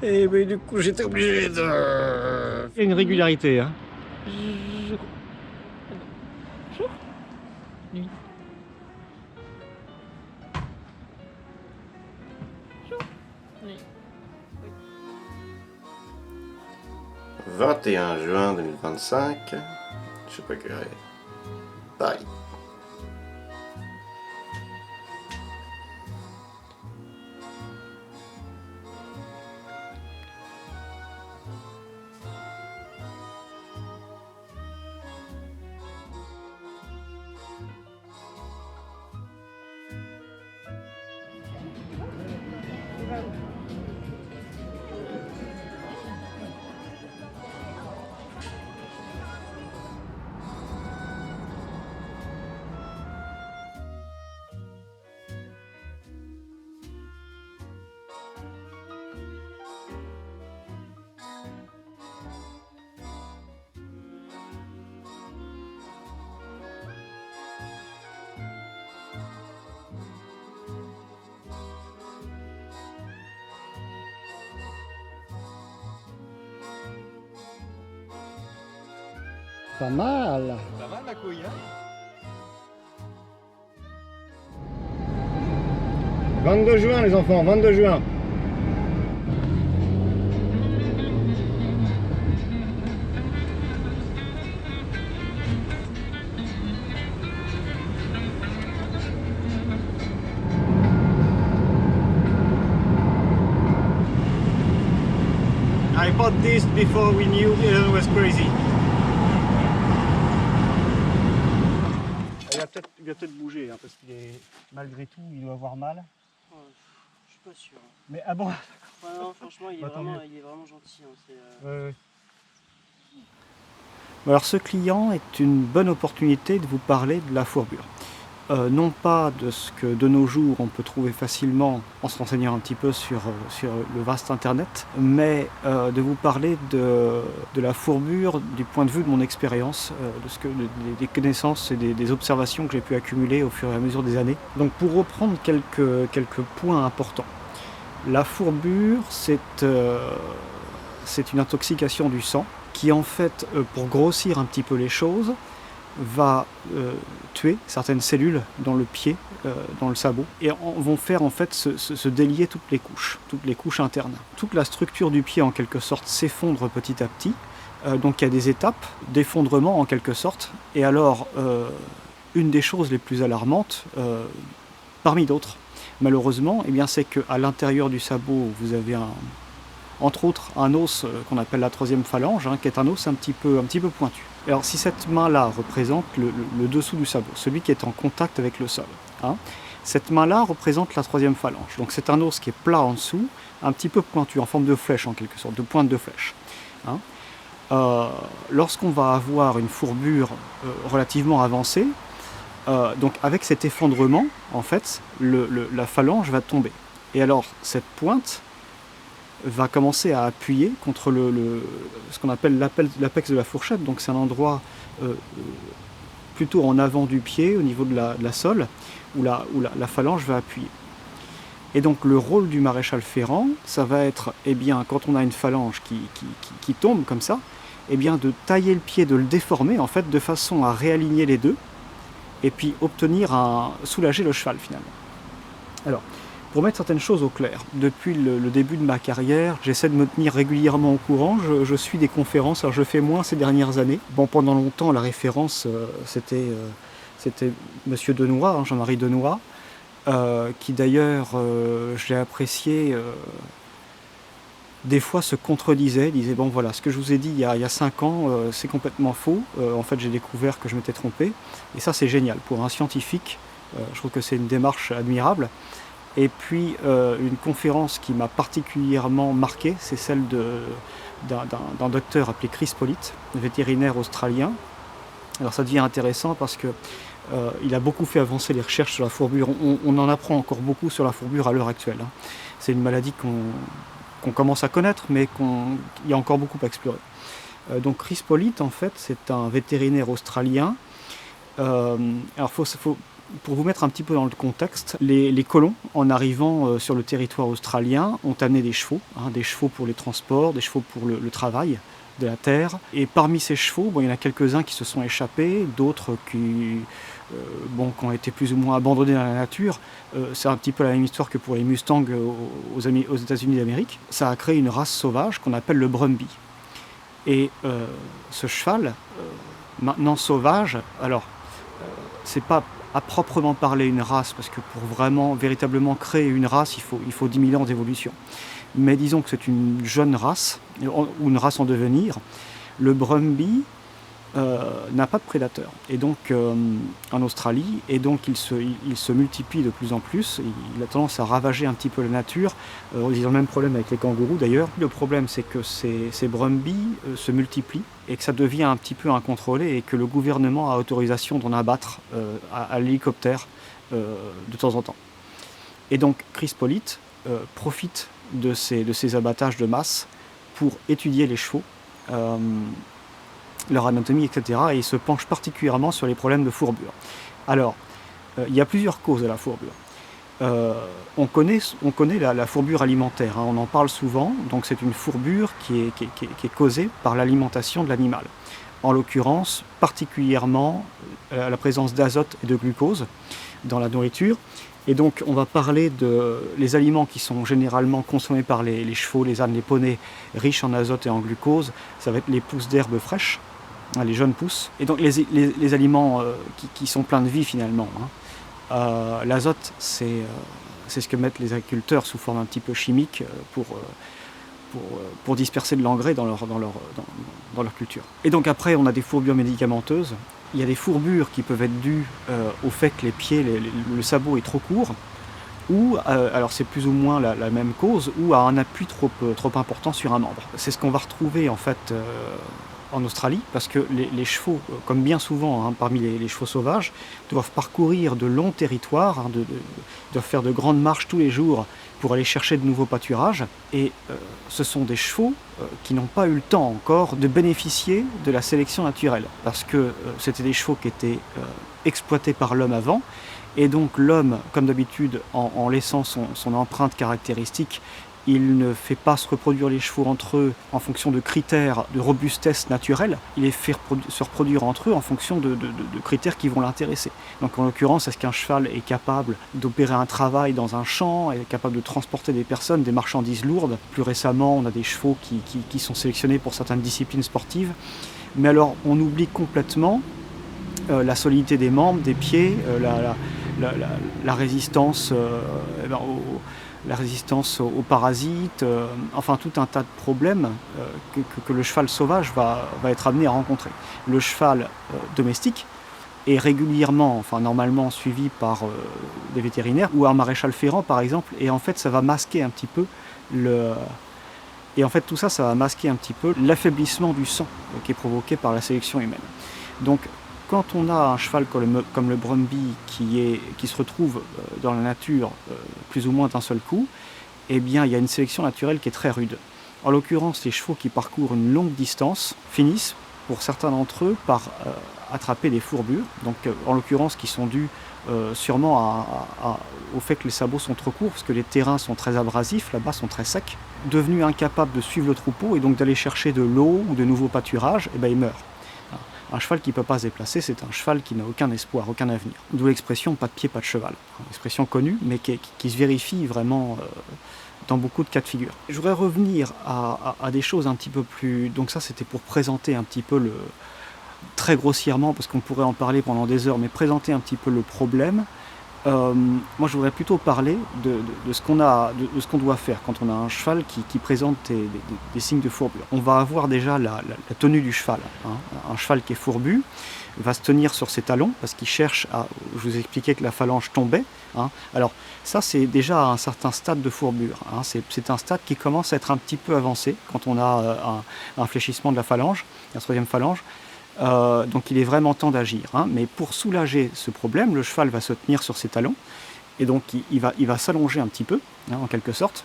Et ben, du coup, j'étais obligé de... Il y a une régularité, hein. Jour, nuit. Jour, nuit. 21 juin 2025, je sais pas quelle heure il est. Paris. Pas mal. Pas mal la couille, hein? 22 juin les enfants, 22 juin. I bought this before we knew it was crazy. Il va peut-être bouger, hein, parce qu'il est malgré tout, il doit avoir mal. Je suis pas sûr. Mais ah bon. Ouais, non, franchement, il est, Bah, tant vraiment, mieux. il est vraiment gentil. Hein, Ouais. Alors ce client est une bonne opportunité de vous parler de la fourbure. Non pas de ce que de nos jours on peut trouver facilement en se renseignant un petit peu sur le vaste internet, mais de vous parler de la fourbure du point de vue de mon expérience, des connaissances et des observations que j'ai pu accumuler au fur et à mesure des années. Donc pour reprendre quelques points importants. La fourbure, c'est une intoxication du sang qui en fait, pour grossir un petit peu les choses, va tuer certaines cellules dans le pied, dans le sabot, et vont faire en fait se délier toutes les couches internes. Toute la structure du pied en quelque sorte s'effondre petit à petit, donc il y a des étapes d'effondrement en quelque sorte, et alors une des choses les plus alarmantes, parmi d'autres, malheureusement, eh bien, c'est qu'à l'intérieur du sabot, vous avez entre autres un os qu'on appelle la troisième phalange, hein, qui est un os un petit peu pointu. Alors si cette main-là représente le dessous du sabot, celui qui est en contact avec le sol, hein, cette main-là représente la troisième phalange. Donc c'est un os qui est plat en dessous, un petit peu pointu, en forme de flèche en quelque sorte, de pointe de flèche. Hein. Lorsqu'on va avoir une fourbure relativement avancée, donc avec cet effondrement, en fait, la phalange va tomber. Et alors cette pointe va commencer à appuyer contre ce qu'on appelle l'apex de la fourchette, donc c'est un endroit plutôt en avant du pied, au niveau de la sole, où la phalange va appuyer. Et donc le rôle du maréchal ferrant, ça va être, eh bien, quand on a une phalange qui tombe comme ça, eh bien, de tailler le pied, de le déformer, en fait, de façon à réaligner les deux, et puis soulager le cheval finalement. Alors, pour mettre certaines choses au clair, depuis le début de ma carrière, j'essaie de me tenir régulièrement au courant, je suis des conférences, alors je fais moins ces dernières années. Bon, pendant longtemps, la référence, c'était Monsieur Denoy, hein, Jean-Marie Denoy, qui d'ailleurs, j'ai apprécié, des fois se contredisait, disait bon voilà, ce que je vous ai dit il y a 5 ans, c'est complètement faux, en fait j'ai découvert que je m'étais trompé, et ça c'est génial, pour un scientifique, je trouve que c'est une démarche admirable. Et puis une conférence qui m'a particulièrement marqué, c'est celle d'un docteur appelé Chris Pollitt, vétérinaire australien. Alors ça devient intéressant parce que il a beaucoup fait avancer les recherches sur la fourbure. On en apprend encore beaucoup sur la fourbure à l'heure actuelle. Hein. C'est une maladie qu'on commence à connaître, mais il y a encore beaucoup à explorer. Donc Chris Pollitt, en fait, c'est un vétérinaire australien. Alors faut pour vous mettre un petit peu dans le contexte, les colons, en arrivant sur le territoire australien, ont amené des chevaux pour les transports, des chevaux pour le travail de la terre. Et parmi ces chevaux, il y en a quelques-uns qui se sont échappés, d'autres qui ont été plus ou moins abandonnés dans la nature. C'est un petit peu la même histoire que pour les Mustangs aux États-Unis d'Amérique. Ça a créé une race sauvage qu'on appelle le Brumby. Et ce cheval, maintenant sauvage, alors c'est pas à proprement parler une race, parce que pour véritablement créer une race, il faut 10 000 ans d'évolution. Mais disons que c'est une jeune race, ou une race en devenir. Le Brumby n'a pas de prédateurs, et donc en Australie, et donc il se multiplie de plus en plus. Il a tendance à ravager un petit peu la nature. Ils ont le même problème avec les kangourous d'ailleurs. Le problème, c'est que ces Brumby se multiplient et que ça devient un petit peu incontrôlé, et que le gouvernement a autorisation d'en abattre à l'hélicoptère de temps en temps. Et donc Chris Pollitt profite de ces abattages de masse pour étudier les chevaux, leur anatomie, etc. Et il se penche particulièrement sur les problèmes de fourbure. Alors, il y a plusieurs causes à la fourbure. On connaît la fourbure alimentaire, on en parle souvent. Donc c'est une fourbure qui est causée par l'alimentation de l'animal. En l'occurrence, particulièrement la présence d'azote et de glucose dans la nourriture. Et donc on va parler les aliments qui sont généralement consommés par les chevaux, les ânes, les poneys, riches en azote et en glucose. Ça va être les pousses d'herbes fraîches, les jeunes pousses. Et donc les aliments qui sont pleins de vie finalement. L'azote, c'est ce que mettent les agriculteurs sous forme un petit peu chimique pour disperser de l'engrais dans leur culture. Et donc après, on a des fourbures médicamenteuses. Il y a des fourbures qui peuvent être dues au fait que les pieds, le sabot est trop court, ou, alors c'est plus ou moins la même cause, ou à un appui trop important sur un membre. C'est ce qu'on va retrouver en fait en Australie, parce que les chevaux, comme bien souvent parmi les chevaux sauvages, doivent parcourir de longs territoires, doivent faire de grandes marches tous les jours pour aller chercher de nouveaux pâturages. Et ce sont des chevaux qui n'ont pas eu le temps encore de bénéficier de la sélection naturelle, parce que c'était des chevaux qui étaient exploités par l'homme avant. Et donc l'homme, comme d'habitude, en laissant son empreinte caractéristique, il ne fait pas se reproduire les chevaux entre eux en fonction de critères de robustesse naturelle, il les fait se reproduire entre eux en fonction de critères qui vont l'intéresser. Donc en l'occurrence, est-ce qu'un cheval est capable d'opérer un travail dans un champ, est capable de transporter des personnes, des marchandises lourdes. Plus récemment, on a des chevaux qui sont sélectionnés pour certaines disciplines sportives. Mais alors, on oublie complètement la solidité des membres, des pieds, la résistance la résistance aux parasites, enfin tout un tas de problèmes que le cheval sauvage va être amené à rencontrer. Le cheval domestique est régulièrement, enfin normalement suivi par des vétérinaires ou un maréchal ferrant par exemple, et en fait ça va masquer un petit peu tout ça va masquer un petit peu l'affaiblissement du sang qui est provoqué par la sélection humaine. Donc quand on a un cheval comme le Brumby qui se retrouve dans la nature plus ou moins d'un seul coup, eh bien il y a une sélection naturelle qui est très rude. En l'occurrence, les chevaux qui parcourent une longue distance finissent, pour certains d'entre eux, par attraper des fourbures, donc en l'occurrence qui sont dues sûrement au fait que les sabots sont trop courts, parce que les terrains sont très abrasifs, là-bas sont très secs. Devenus incapables de suivre le troupeau et donc d'aller chercher de l'eau ou de nouveaux pâturages, eh bien ils meurent. Un cheval qui ne peut pas se déplacer, c'est un cheval qui n'a aucun espoir, aucun avenir. D'où l'expression « pas de pied, pas de cheval ». Une expression connue, mais qui se vérifie vraiment dans beaucoup de cas de figure. Je voudrais revenir à des choses un petit peu plus... Donc ça, c'était pour présenter un petit peu très grossièrement, parce qu'on pourrait en parler pendant des heures, mais présenter un petit peu le problème. Moi, je voudrais plutôt parler de ce qu'on doit faire quand on a un cheval qui présente des signes de fourbure. On va avoir déjà la tenue du cheval. Un cheval qui est fourbu va se tenir sur ses talons parce qu'il cherche à... Je vous expliquais que la phalange tombait. Alors ça, c'est déjà un certain stade de fourbure. C'est un stade qui commence à être un petit peu avancé quand on a un fléchissement de la phalange, la troisième phalange. Donc il est vraiment temps d'agir, mais pour soulager ce problème, le cheval va se tenir sur ses talons et donc il va s'allonger un petit peu, en quelque sorte,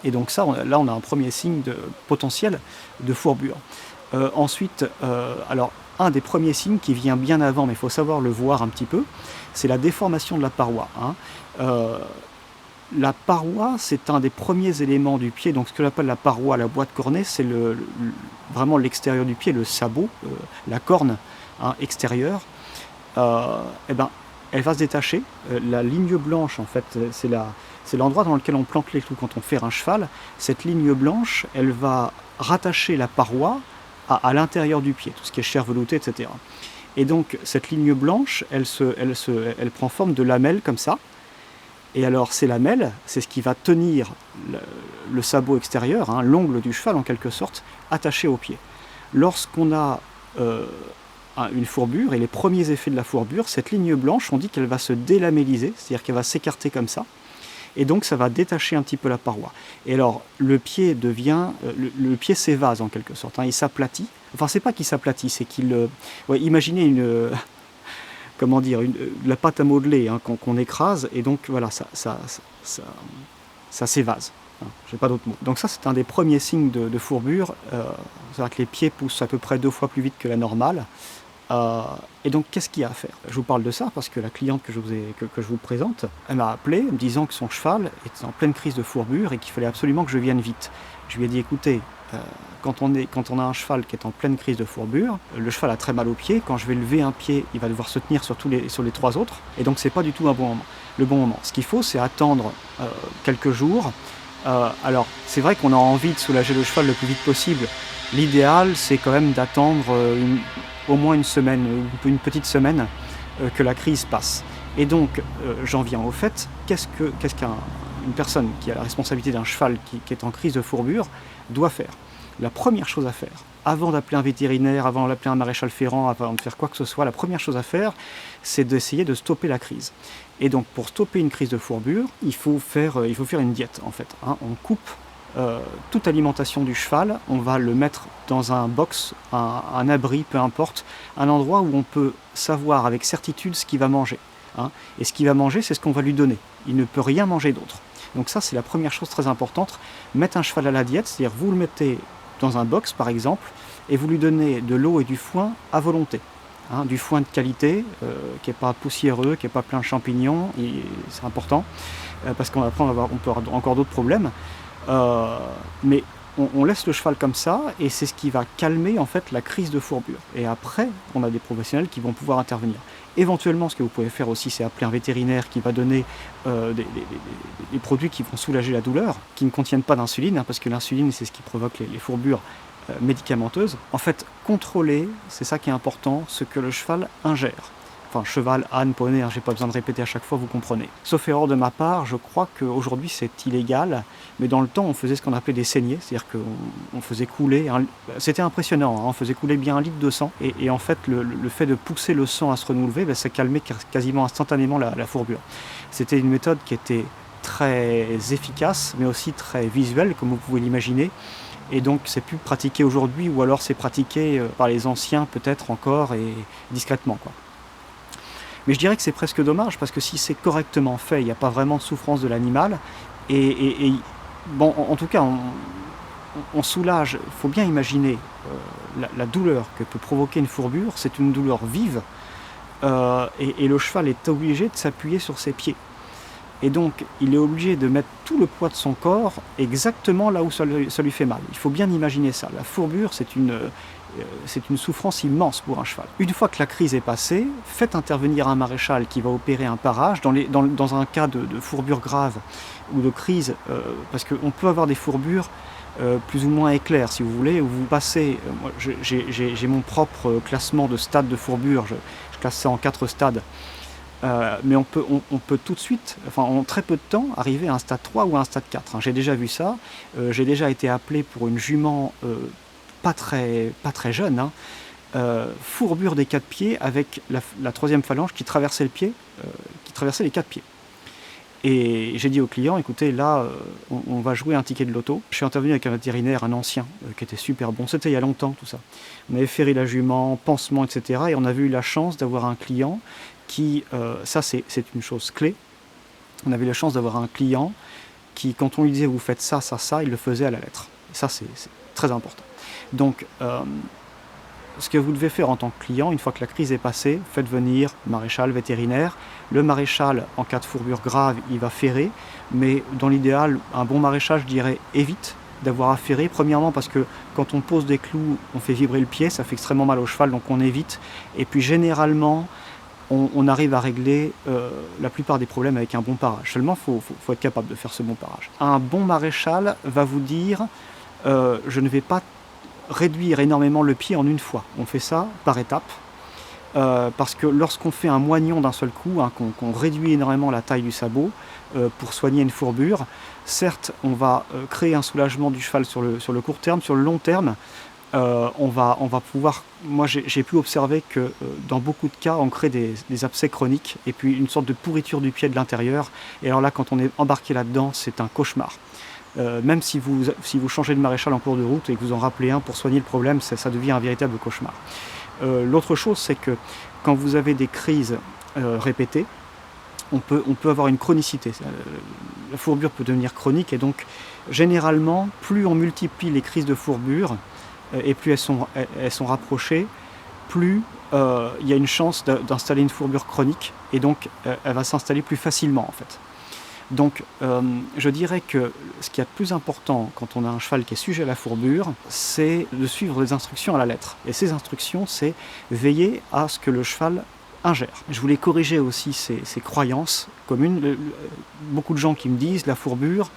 et donc là on a un premier signe potentiel de fourbure. Ensuite, alors un des premiers signes qui vient bien avant, mais il faut savoir le voir un petit peu, c'est la déformation de la paroi. La paroi, c'est un des premiers éléments du pied, donc ce que j'appelle la paroi, la boîte cornée, c'est vraiment l'extérieur du pied, le sabot, la corne extérieure. Elle va se détacher. La ligne blanche, en fait, c'est l'endroit dans lequel on plante les clous quand on fait un cheval. Cette ligne blanche, elle va rattacher la paroi à l'intérieur du pied, tout ce qui est chair veloutée, etc. Et donc, cette ligne blanche, elle prend forme de lamelles comme ça. Et alors, ces lamelles, c'est ce qui va tenir le sabot extérieur, l'ongle du cheval en quelque sorte, attaché au pied. Lorsqu'on a une fourbure, et les premiers effets de la fourbure, cette ligne blanche, on dit qu'elle va se délamelliser, c'est-à-dire qu'elle va s'écarter comme ça, et donc ça va détacher un petit peu la paroi. Et alors, le pied le pied s'évase en quelque sorte, il s'aplatit. Enfin, c'est pas qu'il s'aplatit, c'est qu'il... imaginez comment dire, de la pâte à modeler qu'on écrase, et donc voilà, ça s'évase. J'ai pas d'autre mot. Donc ça, c'est un des premiers signes de fourbure. C'est-à-dire que les pieds poussent à peu près 2 fois plus vite que la normale. Et donc, qu'est-ce qu'il y a à faire? Je vous parle de ça parce que la cliente que je vous présente, elle m'a appelé me disant que son cheval était en pleine crise de fourbure et qu'il fallait absolument que je vienne vite. Je lui ai dit, écoutez, quand on a un cheval qui est en pleine crise de fourbure, le cheval a très mal au pied. Quand je vais lever un pied, il va devoir se tenir sur les 3 autres. Et donc, c'est pas du tout le bon moment. Ce qu'il faut, c'est attendre quelques jours. Alors, c'est vrai qu'on a envie de soulager le cheval le plus vite possible. L'idéal, c'est quand même d'attendre au moins une semaine, une petite semaine, que la crise passe. Et donc, j'en viens au fait, qu'est-ce qu'une personne qui a la responsabilité d'un cheval qui est en crise de fourbure doit faire? La première chose à faire, avant d'appeler un vétérinaire, avant d'appeler un maréchal ferrant, avant de faire quoi que ce soit, la première chose à faire, c'est d'essayer de stopper la crise. Et donc, pour stopper une crise de fourbure, il faut faire une diète, en fait. On coupe toute alimentation du cheval, on va le mettre dans un box, un abri, peu importe, un endroit où on peut savoir avec certitude ce qu'il va manger. Et ce qu'il va manger, c'est ce qu'on va lui donner. Il ne peut rien manger d'autre. Donc ça, c'est la première chose très importante. Mettre un cheval à la diète, c'est-à-dire vous le mettez dans un box, par exemple, et vous lui donnez de l'eau et du foin à volonté. Du foin de qualité, qui n'est pas poussiéreux, qui n'est pas plein de champignons, c'est important, parce qu'après on peut avoir encore d'autres problèmes. Mais on laisse le cheval comme ça, et c'est ce qui va calmer en fait la crise de fourbure. Et après, on a des professionnels qui vont pouvoir intervenir. Éventuellement, ce que vous pouvez faire aussi, c'est appeler un vétérinaire qui va donner des produits qui vont soulager la douleur, qui ne contiennent pas d'insuline, parce que l'insuline, c'est ce qui provoque les fourbures médicamenteuses. En fait, contrôler, c'est ça qui est important, ce que le cheval ingère. Enfin, cheval, âne, poney, j'ai pas besoin de répéter à chaque fois, vous comprenez. Sauf erreur de ma part, je crois qu'aujourd'hui c'est illégal, mais dans le temps on faisait ce qu'on appelait des saignées, c'est-à-dire qu'on faisait couler, c'était impressionnant, on faisait couler bien 1 litre de sang, et en fait le fait de pousser le sang à se renouveler, ça calmait quasiment instantanément la fourbure. C'était une méthode qui était très efficace, mais aussi très visuelle, comme vous pouvez l'imaginer. Et donc c'est plus pratiqué aujourd'hui, ou alors c'est pratiqué par les anciens peut-être encore, et discrètement, quoi. Mais je dirais que c'est presque dommage, parce que si c'est correctement fait, il n'y a pas vraiment de souffrance de l'animal. Et bon, en tout cas, on soulage. Il faut bien imaginer la douleur que peut provoquer une fourbure. C'est une douleur vive. Et le cheval est obligé de s'appuyer sur ses pieds. Et donc, il est obligé de mettre tout le poids de son corps exactement là où ça lui fait mal. Il faut bien imaginer ça. La fourbure, c'est une souffrance immense pour un cheval. Une fois que la crise est passée, faites intervenir un maréchal qui va opérer un parage. Dans un cas de fourbure grave ou de crise, parce qu'on peut avoir des fourbures plus ou moins éclairs, si vous voulez, où vous passez... moi, j'ai mon propre classement de stades de fourbure, je classe ça en 4 stades. Mais on peut tout de suite, en très peu de temps, arriver à un stade 3 ou à un stade 4. J'ai déjà vu ça. J'ai déjà été appelé pour une jument pas très jeune, fourbure des 4 pieds avec la 3e phalange qui traversait le pied, qui traversait les 4 pieds. Et j'ai dit au client, écoutez, là, on va jouer un ticket de loto. Je suis intervenu avec un vétérinaire, un ancien, qui était super bon. C'était il y a longtemps, tout ça. On avait ferré la jument, pansement, etc. Et on avait eu la chance d'avoir un client qui, ça c'est une chose clé, on avait la chance d'avoir un client qui, quand on lui disait vous faites ça, il le faisait à la lettre. Et ça c'est très important. Donc ce que vous devez faire en tant que client, une fois que la crise est passée, faites venir maréchal, vétérinaire. Le maréchal, en cas de fourbure grave, il va ferrer, mais dans l'idéal, un bon maréchal, je dirais, évite d'avoir à ferrer. Premièrement parce que quand on pose des clous, on fait vibrer le pied, ça fait extrêmement mal au cheval, donc on évite. Et puis généralement, on arrive à régler la plupart des problèmes avec un bon parage. Seulement, il faut être capable de faire ce bon parage. Un bon maréchal va vous dire je ne vais pas réduire énormément le pied en une fois. On fait ça par étapes. Parce que lorsqu'on fait un moignon d'un seul coup, hein, qu'on réduit énormément la taille du sabot pour soigner une fourbure, certes on va créer un soulagement du cheval sur le court terme, sur le long terme, on va pouvoir, moi j'ai pu observer que dans beaucoup de cas on crée des abcès chroniques et puis une sorte de pourriture du pied de l'intérieur, et alors là quand on est embarqué là-dedans c'est un cauchemar. Même si vous changez de maréchal en cours de route et que vous en rappelez un pour soigner le problème, ça devient un véritable cauchemar. L'autre chose, c'est que quand vous avez des crises répétées, on peut avoir une chronicité. La fourbure peut devenir chronique et donc généralement, plus on multiplie les crises de fourbure et plus elles sont rapprochées, plus il y a une chance d'installer une fourbure chronique et donc elle va s'installer plus facilement en fait. Donc je dirais que ce qui est le plus important quand on a un cheval qui est sujet à la fourbure, c'est de suivre les instructions à la lettre. Et ces instructions, c'est veiller à ce que le cheval ingère. Je voulais corriger aussi ces croyances communes. Beaucoup de gens qui me disent la fourbure,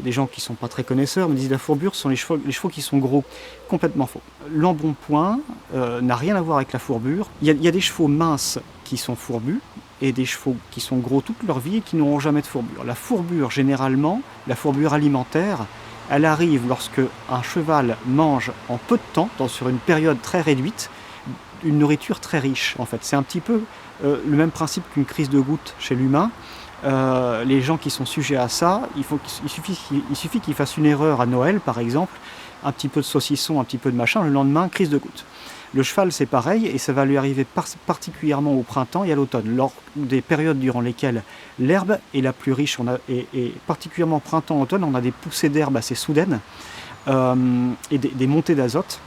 des gens qui ne sont pas très connaisseurs me disent la fourbure ce sont les chevaux qui sont gros. Complètement faux. L'embonpoint n'a rien à voir avec la fourbure. Il y a des chevaux minces qui sont fourbus et des chevaux qui sont gros toute leur vie et qui n'auront jamais de fourbure. La fourbure, généralement, la fourbure alimentaire, elle arrive lorsque un cheval mange en peu de temps, sur une période très réduite, une nourriture très riche. En fait, c'est un petit peu le même principe qu'une crise de goutte chez l'humain. Les gens qui sont sujets à ça, il suffit qu'ils fassent une erreur à Noël, par exemple, un petit peu de saucisson, un petit peu de machin, le lendemain, crise de goutte. Le cheval, c'est pareil, et ça va lui arriver particulièrement au printemps et à l'automne, lors des périodes durant lesquelles l'herbe est la plus riche, et particulièrement printemps-automne, on a des poussées d'herbe assez soudaines, et des montées d'azote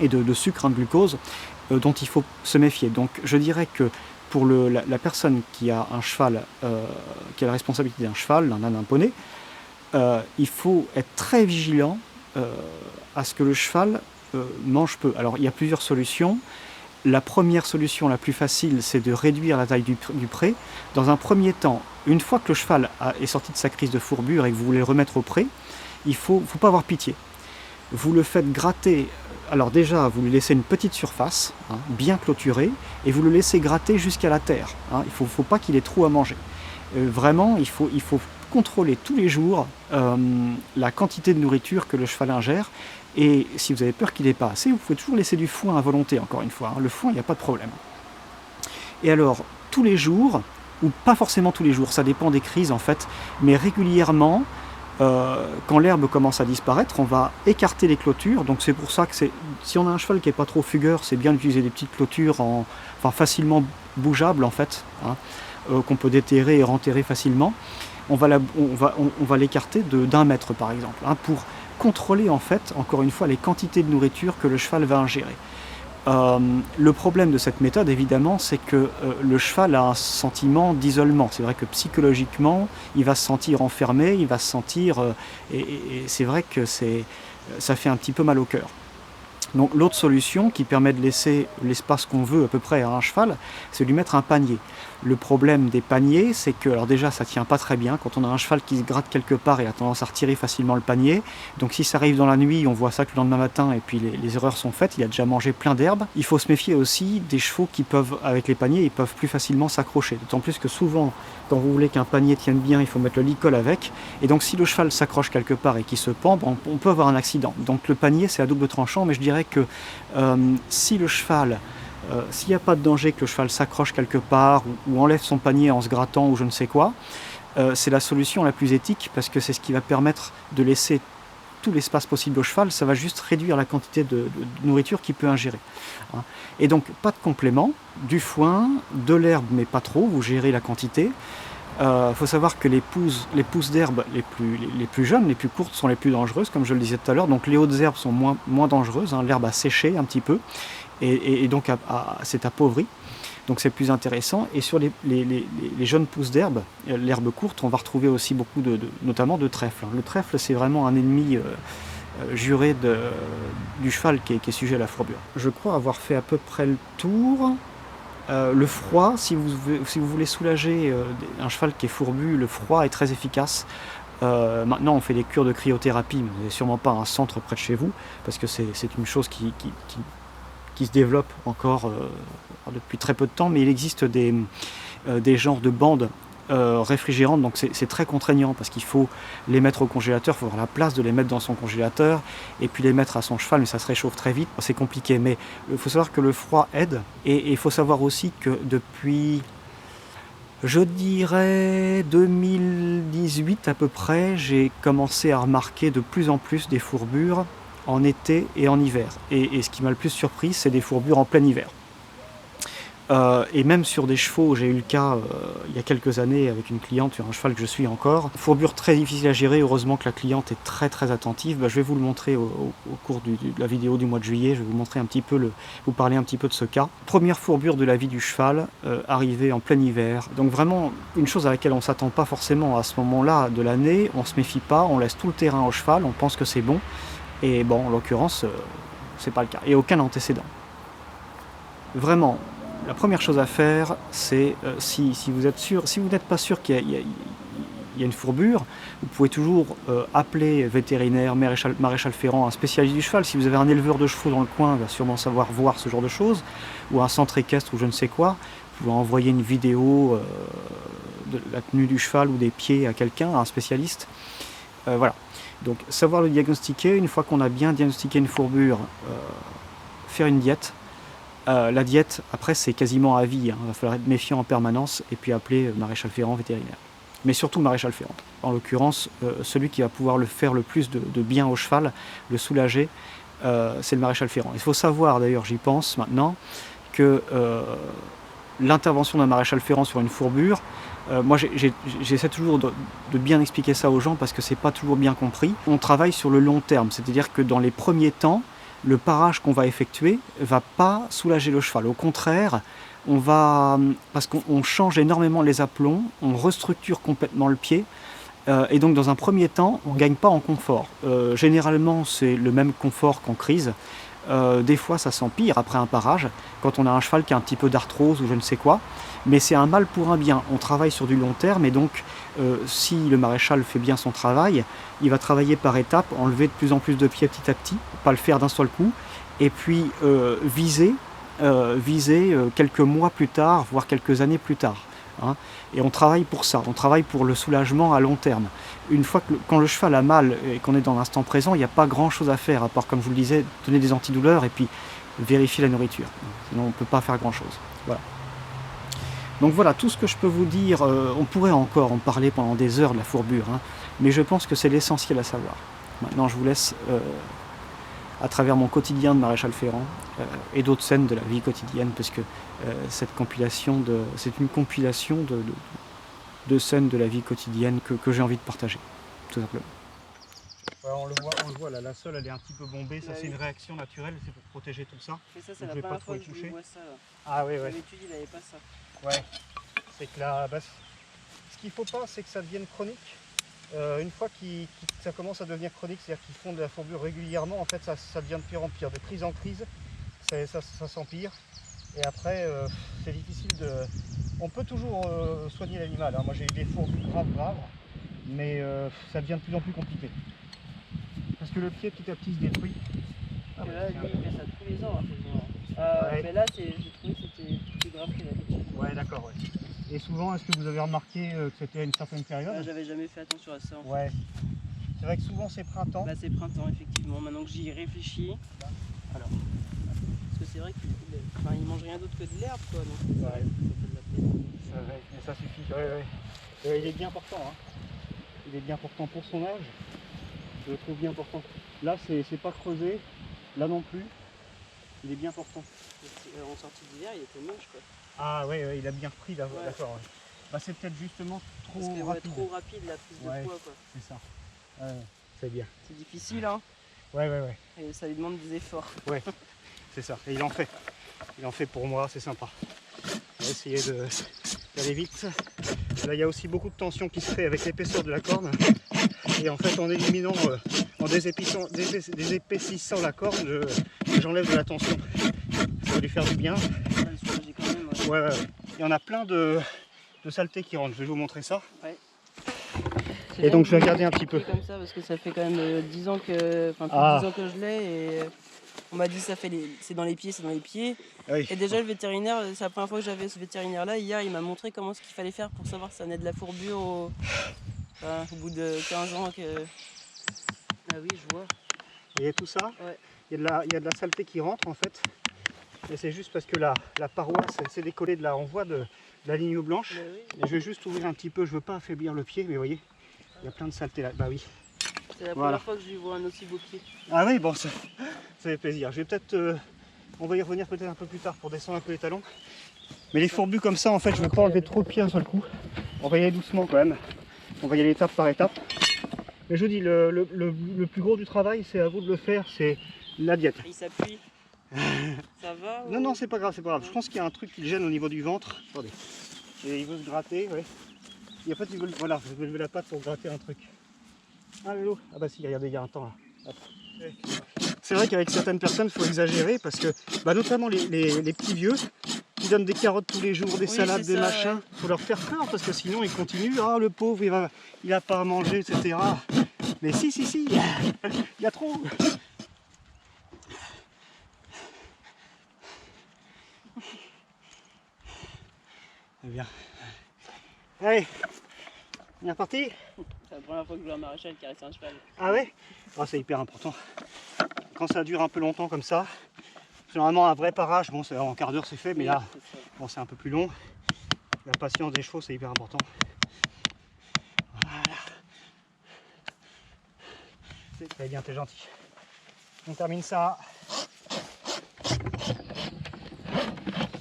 et de sucre, de glucose, dont il faut se méfier. Donc je dirais que pour la personne qui a un cheval, qui a la responsabilité d'un cheval, d'un poney, il faut être très vigilant à ce que le cheval mange peu. Alors il y a plusieurs solutions. La première solution, la plus facile, c'est de réduire la taille du pré. Dans un premier temps, une fois que le cheval est sorti de sa crise de fourbure et que vous voulez le remettre au pré, il ne faut pas avoir pitié. Vous le faites gratter. Alors déjà, vous lui laissez une petite surface, hein, bien clôturée, et vous le laissez gratter jusqu'à la terre. Hein. Il ne faut pas qu'il ait trop à manger. Vraiment, il faut contrôler tous les jours la quantité de nourriture que le cheval ingère. Et si vous avez peur qu'il n'ait pas assez, vous pouvez toujours laisser du foin à volonté, encore une fois. Hein. Le foin, il n'y a pas de problème. Et alors, tous les jours, ou pas forcément tous les jours, ça dépend des crises en fait, mais régulièrement, quand l'herbe commence à disparaître, on va écarter les clôtures. Donc c'est pour ça que si on a un cheval qui n'est pas trop fugueur, c'est bien d'utiliser des petites clôtures facilement bougeables en fait, hein, qu'on peut déterrer et renterrer facilement. On va l'écarter d'1 mètre par exemple, hein, pour contrôler en fait, encore une fois, les quantités de nourriture que le cheval va ingérer. Le problème de cette méthode, évidemment, c'est que le cheval a un sentiment d'isolement. C'est vrai que psychologiquement, il va se sentir enfermé, il va se sentir... et c'est vrai que ça fait un petit peu mal au cœur. Donc l'autre solution qui permet de laisser l'espace qu'on veut à peu près à un cheval, c'est de lui mettre un panier. Le problème des paniers, c'est que, alors déjà ça tient pas très bien, quand on a un cheval qui se gratte quelque part, il a tendance à retirer facilement le panier, donc si ça arrive dans la nuit, on voit ça que le lendemain matin et puis les erreurs sont faites, il a déjà mangé plein d'herbe. Il faut se méfier aussi des chevaux qui peuvent, avec les paniers, ils peuvent plus facilement s'accrocher, d'autant plus que souvent, quand vous voulez qu'un panier tienne bien, il faut mettre le licol avec, et donc si le cheval s'accroche quelque part et qu'il se pend, on peut avoir un accident. Donc le panier c'est à double tranchant, mais je dirais que si le cheval... s'il n'y a pas de danger que le cheval s'accroche quelque part ou enlève son panier en se grattant ou je ne sais quoi, c'est la solution la plus éthique parce que c'est ce qui va permettre de laisser tout l'espace possible au cheval, ça va juste réduire la quantité de nourriture qu'il peut ingérer. Hein. Et donc pas de complément, du foin, de l'herbe mais pas trop, vous gérez la quantité. Faut savoir que les pousses d'herbe les plus jeunes, les plus courtes sont les plus dangereuses, comme je le disais tout à l'heure. Donc les hautes herbes sont moins dangereuses, hein. L'herbe a séché un petit peu et donc s'est appauvrie. Donc c'est plus intéressant. Et sur les jeunes pousses d'herbe, l'herbe courte, on va retrouver aussi beaucoup notamment de trèfle. Le trèfle, c'est vraiment un ennemi juré du cheval qui est sujet à la fourbure. Je crois avoir fait à peu près le tour. Le froid, si vous voulez soulager un cheval qui est fourbu, le froid est très efficace. Maintenant, on fait des cures de cryothérapie, mais vous n'avez sûrement pas un centre près de chez vous, parce que c'est une chose qui se développe encore depuis très peu de temps, mais il existe des genres de bandes réfrigérantes, donc c'est très contraignant, parce qu'il faut les mettre au congélateur, il faut avoir la place de les mettre dans son congélateur, et puis les mettre à son cheval, mais ça se réchauffe très vite, c'est compliqué, mais il faut savoir que le froid aide, et il faut savoir aussi que depuis, je dirais 2018 à peu près, j'ai commencé à remarquer de plus en plus des fourbures en été et en hiver. Et ce qui m'a le plus surpris, c'est des fourbures en plein hiver. Et même sur des chevaux, j'ai eu le cas il y a quelques années avec une cliente sur un cheval que je suis encore. Fourbure très difficile à gérer, heureusement que la cliente est très très attentive. Je vais vous le montrer au cours de la vidéo du mois de juillet, je vais vous montrer un petit peu, vous parler un petit peu de ce cas. Première fourbure de la vie du cheval, arrivée en plein hiver. Donc vraiment une chose à laquelle on ne s'attend pas forcément à ce moment-là de l'année, on ne se méfie pas, on laisse tout le terrain au cheval, on pense que c'est bon. Et bon, en l'occurrence, c'est pas le cas. Et aucun antécédent. Vraiment, la première chose à faire, c'est si vous êtes sûr, si vous n'êtes pas sûr qu'il y a une fourbure, vous pouvez toujours appeler vétérinaire, maréchal ferrant, un spécialiste du cheval. Si vous avez un éleveur de chevaux dans le coin, il va sûrement savoir voir ce genre de choses, ou un centre équestre ou je ne sais quoi. Vous pouvez envoyer une vidéo de la tenue du cheval ou des pieds à quelqu'un, à un spécialiste. Voilà. Donc savoir le diagnostiquer, une fois qu'on a bien diagnostiqué une fourbure, faire une diète. La diète, après, c'est quasiment à vie, hein. Il va falloir être méfiant en permanence et puis appeler maréchal ferrant vétérinaire. Mais surtout maréchal ferrant. En l'occurrence, celui qui va pouvoir le faire le plus de bien au cheval, le soulager, c'est le maréchal ferrant. Il faut savoir, d'ailleurs, j'y pense maintenant, que l'intervention d'un maréchal ferrant sur une fourbure, moi j'essaie toujours de bien expliquer ça aux gens parce que c'est pas toujours bien compris. On travaille sur le long terme, c'est-à-dire que dans les premiers temps, le parage qu'on va effectuer ne va pas soulager le cheval. Au contraire, parce qu'on change énormément les aplombs, on restructure complètement le pied, et donc dans un premier temps, on ne gagne pas en confort. Généralement, c'est le même confort qu'en crise. Des fois, ça s'empire après un parage, quand on a un cheval qui a un petit peu d'arthrose ou je ne sais quoi. Mais c'est un mal pour un bien. On travaille sur du long terme et donc si le maréchal fait bien son travail, il va travailler par étapes, enlever de plus en plus de pieds petit à petit, pas le faire d'un seul coup, et puis viser quelques mois plus tard, voire quelques années plus tard. Hein. Et on travaille pour ça, on travaille pour le soulagement à long terme. Une fois quand le cheval a mal et qu'on est dans l'instant présent, il n'y a pas grand chose à faire, à part, comme je vous le disais, donner des antidouleurs et puis vérifier la nourriture. Sinon on ne peut pas faire grand chose. Voilà. Donc voilà, tout ce que je peux vous dire, on pourrait encore en parler pendant des heures de la fourbure, hein, mais je pense que c'est l'essentiel à savoir. Maintenant je vous laisse à travers mon quotidien de maréchal ferrant et d'autres scènes de la vie quotidienne, parce que c'est une compilation de scènes de la vie quotidienne que j'ai envie de partager, tout simplement. Alors on le voit là, la sole elle est un petit peu bombée, ça c'est une réaction naturelle, c'est pour protéger tout ça. Et ça, c'est la première fois que je vois ça. Ah oui, ouais. D'habitude, il n'avait pas ça. Ouais, c'est que là, ce qu'il ne faut pas, c'est que ça devienne chronique. Une fois que ça commence à devenir chronique, c'est-à-dire qu'ils font de la fourbure régulièrement, en fait ça devient de pire en pire. De crise en crise, ça s'empire. Et après, c'est difficile de... On peut toujours soigner l'animal, hein. Moi j'ai eu des fourbures graves, mais ça devient de plus en plus compliqué. Parce que le pied petit à petit se détruit. Ah, là, lui, il fait ça tous les ans. Ouais. Mais là, j'ai trouvé que c'était plus grave que d'habitude. Ouais, d'accord, ouais. Et souvent, est-ce que vous avez remarqué que c'était à une certaine période? J'avais jamais fait attention à ça. En fait. Ouais. C'est vrai que souvent c'est printemps. Là, c'est printemps, effectivement. Maintenant que j'y réfléchis. Alors. Parce que c'est vrai qu'il mange rien d'autre que de l'herbe, quoi. Donc, ouais. ça fait de la peine. Mais ça suffit. Ouais. Il est bien portant, hein. Il est bien portant pour son âge. Je le trouve bien portant. Là, c'est pas creusé. Là non plus. Il est bien portant. En sortie d'hiver, il était moche, quoi. Ah ouais, il a bien repris là. Ouais. D'accord. Ouais. Bah, c'est peut-être justement trop Parce que ouais, rapide. trop rapide la prise de Ouais. poids quoi. C'est ça. C'est bien. C'est difficile hein. Ouais. Et ça lui demande des efforts. C'est ça. Et il en fait. Il en fait pour moi, c'est sympa. On va essayer d'aller vite. Là, il y a aussi beaucoup de tension qui se fait avec l'épaisseur de la corde. Et en fait, en éliminant, en désépaississant la corde, j'enlève de la tension. Ça va lui faire du bien. Ça va le soulager quand même. Ouais. Ouais. Il y en a plein de saletés qui rentrent. Je vais vous montrer ça. C'est Et bien donc, que je vais vous regarder un m'ayez petit peu. expliqué comme ça parce que ça fait quand même 10 ans que, enfin plus Ah. de 10 ans que je l'ai et on m'a dit c'est dans les pieds, c'est dans les pieds. Oui. Et déjà le vétérinaire, c'est la première fois que j'avais ce vétérinaire là. Hier, il m'a montré comment ce qu'il fallait faire pour savoir si ça venait de la fourbure au bout de 15 ans que. Ah oui, je vois. Vous voyez tout ça? Ouais. Il y a de la saleté qui rentre en fait. Et c'est juste parce que la paroi s'est décollée de là. On voit de la ligne blanche. Bah oui. Et je vais juste ouvrir un petit peu. Je veux pas affaiblir le pied, mais vous voyez, il y a plein de saleté là. Bah oui. C'est la Voilà. première fois que je lui vois un aussi beau pied. Ah oui, bon, ça fait plaisir. Je vais peut-être. On va y revenir peut-être un peu plus tard pour descendre un peu les talons. Mais les fourbus comme ça, en fait, je ne veux pas enlever trop le pied d'un seul coup. On va y aller doucement quand même. On va y aller étape par étape. Mais je vous dis, le plus gros du travail, c'est à vous de le faire, c'est la diète. Il s'appuie. Ça va ou... Non, c'est pas grave, c'est pas grave. Je pense qu'il y a un truc qui le gêne au niveau du ventre. Attendez. Et il veut se gratter, ouais. Et en fait, voilà, je vais lever la patte pour gratter un truc. Ah, Lélo. Ah bah si, regardez, il y a un temps là. Hop. C'est vrai qu'avec certaines personnes, il faut exagérer parce que, notamment les petits vieux, qui donnent des carottes tous les jours, des salades, c'est des ça, machins, ouais. faut leur faire peur parce que sinon ils continuent. Ah, le pauvre, il a pas à manger, etc. Mais si, il y a trop. Eh bien. Allez, on est reparti. C'est la première fois que je vois un maréchal caresser un cheval. Ah ouais? Ah, c'est hyper important. Quand ça dure un peu longtemps comme ça, généralement un vrai parage, bon, en quart d'heure c'est fait, mais là, c'est ça. bon, c'est un peu plus long. La patience des chevaux, c'est hyper important. Voilà. C'est très bien, t'es gentil. On termine ça.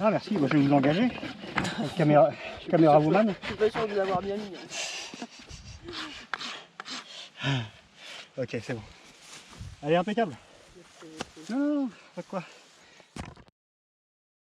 Ah merci, moi, je vais vous engager. Caméra woman. Je suis pas sûr de l'avoir bien mis. Ok, c'est bon. Allez, impeccable. Non, pas de quoi.